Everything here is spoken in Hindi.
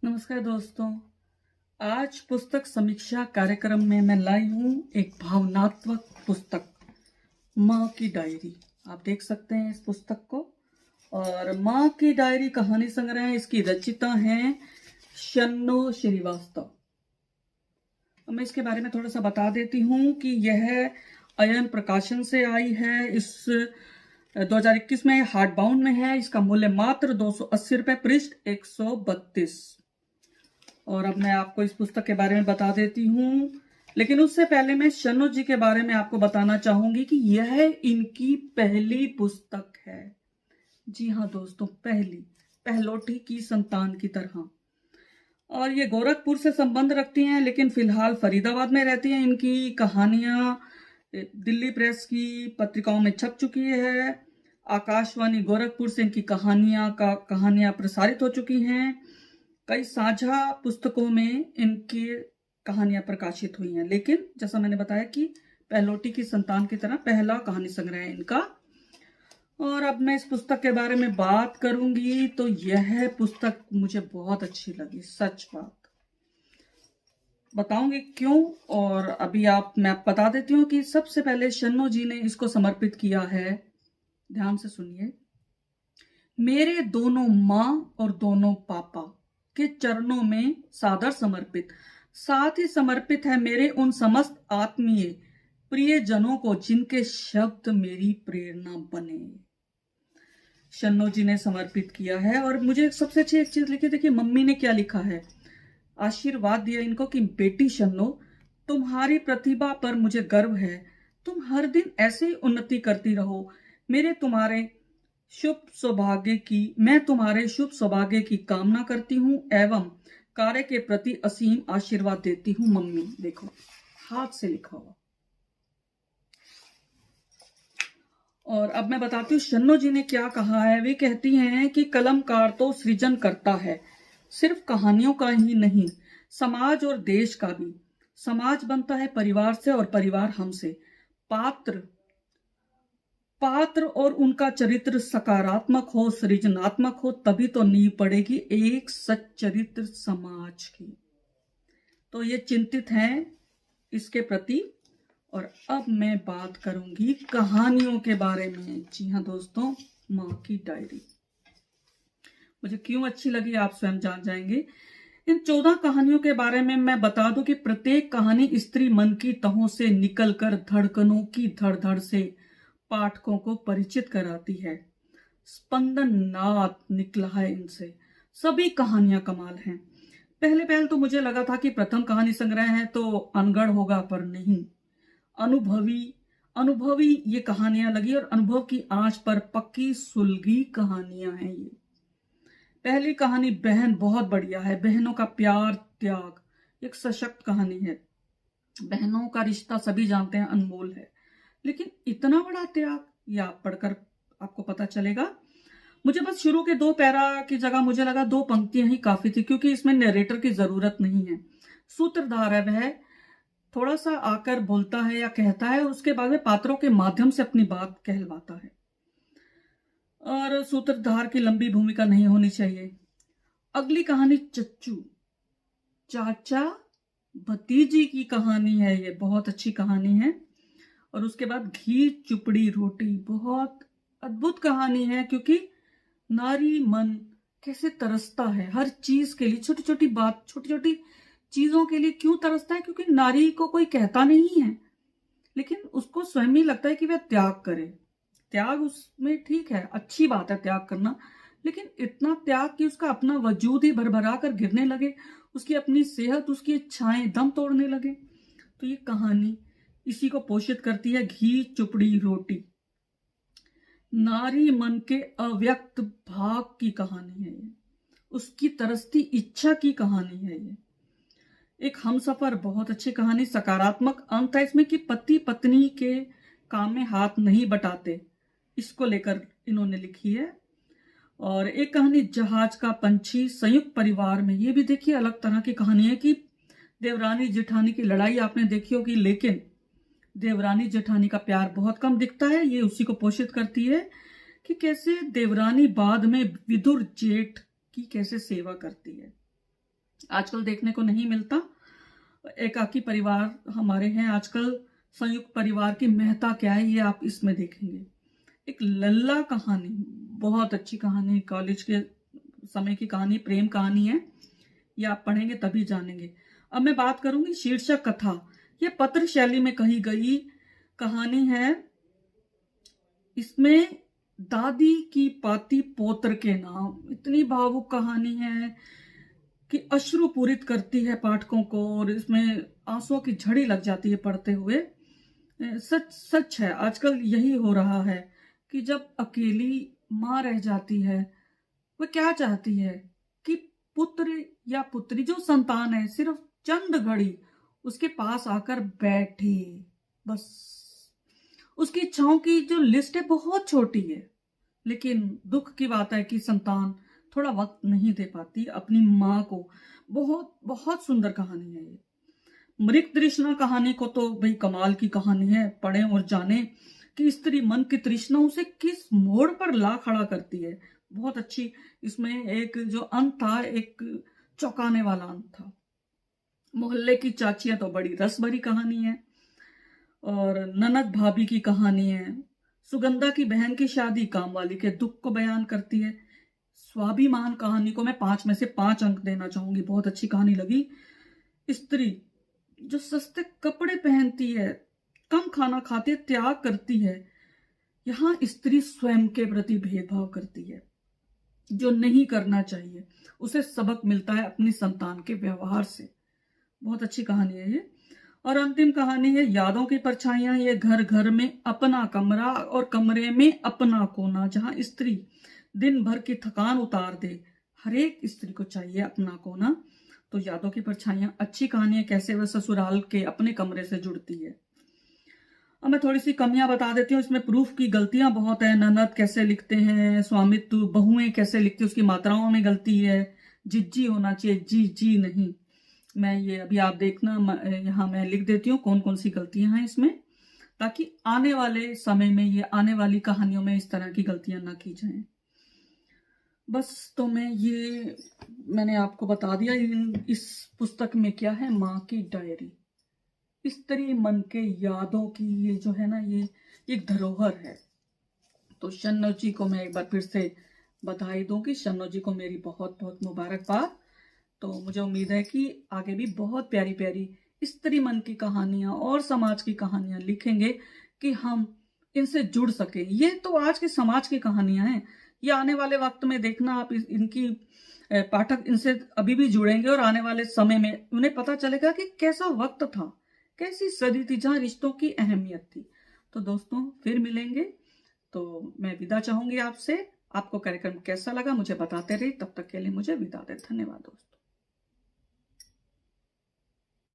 नमस्कार दोस्तों। आज पुस्तक समीक्षा कार्यक्रम में मैं लाई हूँ एक भावनात्मक पुस्तक, माँ की डायरी। आप देख सकते हैं इस पुस्तक को। और माँ की डायरी कहानी संग्रह, इसकी रचिता हैं शन्नो श्रीवास्तव। मैं इसके बारे में थोड़ा सा बता देती हूँ कि यह अयन प्रकाशन से आई है। इस 2021 में हार्ड बाउंड में है। इसका मूल्य मात्र 280 रुपये, पृष्ठ 132। और अब मैं आपको इस पुस्तक के बारे में बता देती हूँ, लेकिन उससे पहले मैं शन्नो जी के बारे में आपको बताना चाहूंगी कि यह इनकी पहली पुस्तक है। जी हाँ दोस्तों, पहलोठी की संतान की तरह। और ये गोरखपुर से संबंध रखती हैं, लेकिन फिलहाल फरीदाबाद में रहती हैं। इनकी कहानियां दिल्ली प्रेस की पत्रिकाओं में छप चुकी है। आकाशवाणी गोरखपुर से इनकी कहानियां प्रसारित हो चुकी हैं। कई साझा पुस्तकों में इनकी कहानियां प्रकाशित हुई हैं, लेकिन जैसा मैंने बताया कि पहलोटी की संतान की तरह पहला कहानी संग्रह है इनका। और अब मैं इस पुस्तक के बारे में बात करूंगी तो यह पुस्तक मुझे बहुत अच्छी लगी, सच बात बताऊंगी क्यों। और अभी मैं बता देती हूँ कि सबसे पहले शन्नो जी ने इसको समर्पित किया है। ध्यान से सुनिए। मेरे दोनों माँ और दोनों पापा के चरणों में सादर समर्पित। साथ ही समर्पित है मेरे उन समस्त आत्मीय प्रिय जनों को जिनके शब्द मेरी प्रेरणा बने। शन्नो जी ने समर्पित किया है। और मुझे सबसे अच्छी एक चीज लिखी, देखिए मम्मी ने क्या लिखा है। आशीर्वाद दिया इनको कि बेटी शन्नो, तुम्हारी प्रतिभा पर मुझे गर्व है। तुम हर दिन ऐसे ही उन्नति करती रहो। मैं तुम्हारे शुभ सौभाग्य की कामना करती हूँ एवं कार्य के प्रति असीम आशीर्वाद देती हूँ। मम्मी, देखो हाथ से लिखा हुआ। और अब मैं बताती हूँ शन्नो जी ने क्या कहा है। वे कहती हैं कि कलमकार तो सृजन करता है, सिर्फ कहानियों का ही नहीं, समाज और देश का भी। समाज बनता है परिवार से और परिवार हमसे। पात्र और उनका चरित्र सकारात्मक हो, सृजनात्मक हो, तभी तो नींव पड़ेगी एक सच्चरित्र समाज की। तो ये चिंतित हैं इसके प्रति। और अब मैं बात करूंगी कहानियों के बारे में। जी हाँ दोस्तों, माँ की डायरी मुझे क्यों अच्छी लगी आप स्वयं जान जाएंगे। इन 14 कहानियों के बारे में मैं बता दूं कि प्रत्येक कहानी स्त्री मन की तहों से निकलकर धड़कनों की धड़धड़ से पाठकों को परिचित कराती है। स्पंदन नाद निकला है इनसे। सभी कहानियां कमाल हैं। पहले तो मुझे लगा था कि प्रथम कहानी संग्रह है तो अनगढ़ होगा, पर नहीं। अनुभवी ये कहानियां लगी और अनुभव की आंच पर पक्की सुलगी कहानियां हैं ये। पहली कहानी बहन बहुत बढ़िया है। बहनों का प्यार त्याग, एक सशक्त कहानी है। बहनों का रिश्ता सभी जानते हैं अनमोल है, लेकिन इतना बड़ा त्याग, ये आप पढ़कर आपको पता चलेगा। मुझे बस शुरू के 2 पैरा की जगह मुझे लगा 2 पंक्तियां ही काफी थी, क्योंकि इसमें नरेटर की जरूरत नहीं है। सूत्रधार है, वह थोड़ा सा आकर बोलता है या कहता है, उसके बाद में पात्रों के माध्यम से अपनी बात कहलवाता है। और सूत्रधार की लंबी भूमिका नहीं होनी चाहिए। अगली कहानी चच्चू, चाचा भतीजी की कहानी है। ये बहुत अच्छी कहानी है। और उसके बाद घी चुपड़ी रोटी, बहुत अद्भुत कहानी है, क्योंकि नारी मन कैसे तरसता है हर चीज के लिए। छोटी छोटी चीजों के लिए क्यों तरसता है? क्योंकि नारी को कोई कहता नहीं है, लेकिन उसको स्वयं ही लगता है कि वह त्याग करे। त्याग उसमें ठीक है, अच्छी बात है त्याग करना, लेकिन इतना त्याग कि उसका अपना वजूद ही भरभरा कर गिरने लगे, उसकी अपनी सेहत, उसकी इच्छाएं दम तोड़ने लगे। तो ये कहानी इसी को पोषित करती है। घी चुपड़ी रोटी, नारी मन के अव्यक्त भाव की कहानी है ये। उसकी तरसती इच्छा की कहानी है ये। एक हमसफर, बहुत अच्छी कहानी। सकारात्मक अंत है इसमें कि पति पत्नी के काम में हाथ नहीं बटाते, इसको लेकर इन्होंने लिखी है। और एक कहानी जहाज का पंछी, संयुक्त परिवार में। ये भी देखिए अलग तरह की कहानी है कि देवरानी जेठानी की लड़ाई आपने देखी होगी, लेकिन देवरानी जेठानी का प्यार बहुत कम दिखता है। ये उसी को पोषित करती है कि कैसे देवरानी बाद में विदुर जेठ की कैसे सेवा करती है। आजकल देखने को नहीं मिलता। एकाकी परिवार हमारे हैं आजकल। संयुक्त परिवार की महत्ता क्या है ये आप इसमें देखेंगे। एक लल्ला कहानी, बहुत अच्छी कहानी, कॉलेज के समय की कहानी, प्रेम कहानी है। ये आप पढ़ेंगे तभी जानेंगे। अब मैं बात करूंगी शीर्षक कथा। ये पत्र शैली में कही गई कहानी है। इसमें दादी की पाती पोत्र के नाम, इतनी भावुक कहानी है कि अश्रु पूरित करती है पाठकों को, और इसमें आंसुओं की झड़ी लग जाती है पढ़ते हुए। सच सच है, आजकल यही हो रहा है कि जब अकेली माँ रह जाती है, वह क्या चाहती है कि पुत्र या पुत्री, जो संतान है, सिर्फ चंद घड़ी उसके पास आकर बैठे। बस उसकी इच्छाओं की जो लिस्ट है बहुत छोटी है, लेकिन दुख की बात है कि संतान थोड़ा वक्त नहीं दे पाती अपनी माँ को। बहुत बहुत सुंदर कहानी है ये। मृग तृष्णा कहानी को तो भाई कमाल की कहानी है, पढ़ें और जानें कि स्त्री मन की तृष्णा उसे किस मोड़ पर ला खड़ा करती है। बहुत अच्छी इसमें एक जो अंत था, एक चौंकाने वाला अंत था। मोहल्ले की चाचियां तो बड़ी रस भरी कहानी है, और ननद भाभी की कहानी है। सुगंधा की बहन की शादी कामवाली के दुख को बयान करती है। स्वाभिमान कहानी को मैं 5 में से 5 अंक देना चाहूंगी, बहुत अच्छी कहानी लगी। स्त्री जो सस्ते कपड़े पहनती है, कम खाना खाती है, त्याग करती है। यहां स्त्री स्वयं के प्रति भेदभाव करती है, जो नहीं करना चाहिए। उसे सबक मिलता है अपनी संतान के व्यवहार से। बहुत अच्छी कहानी है ये। और अंतिम कहानी है यादों की परछाइयां। ये घर घर में अपना कमरा और कमरे में अपना कोना, जहां स्त्री दिन भर की थकान उतार दे। हर एक स्त्री को चाहिए अपना कोना। तो यादों की परछाइयां अच्छी कहानी है, कैसे वह ससुराल के अपने कमरे से जुड़ती है। अब मैं थोड़ी सी कमियां बता देती हूँ। इसमें प्रूफ की गलतियां बहुत है। ननद कैसे लिखते हैं, स्वामित्व, बहुएं कैसे लिखती है, उसकी मात्राओं में गलती है। जिज्जी होना चाहिए, जी जी नहीं। मैं ये अभी आप देखना, यहाँ मैं लिख देती हूँ कौन कौन सी गलतियां हैं इसमें, ताकि आने वाले समय में, ये आने वाली कहानियों में इस तरह की गलतियां ना की जाएं। बस तो मैंने आपको बता दिया इस पुस्तक में क्या है। माँ की डायरी, स्त्री मन के यादों की ये जो है ना, ये एक धरोहर है। तो शन्नो जी को मैं एक बार फिर से बधाई दूंगी। शन्नो जी को मेरी बहुत बहुत मुबारकबाद। तो मुझे उम्मीद है कि आगे भी बहुत प्यारी प्यारी स्त्री मन की कहानियां और समाज की कहानियां लिखेंगे कि हम इनसे जुड़ सके। ये तो आज के समाज की कहानियां हैं, ये आने वाले वक्त में देखना आप इनकी पाठक इनसे अभी भी जुड़ेंगे, और आने वाले समय में उन्हें पता चलेगा कि कैसा वक्त था, कैसी सदी थी जहां रिश्तों की अहमियत थी। तो दोस्तों फिर मिलेंगे। तो मैं विदा चाहूंगी आपसे। आपको कार्यक्रम कैसा लगा मुझे बताते रहिए। तब तक के लिए मुझे विदा दे। धन्यवाद दोस्तों।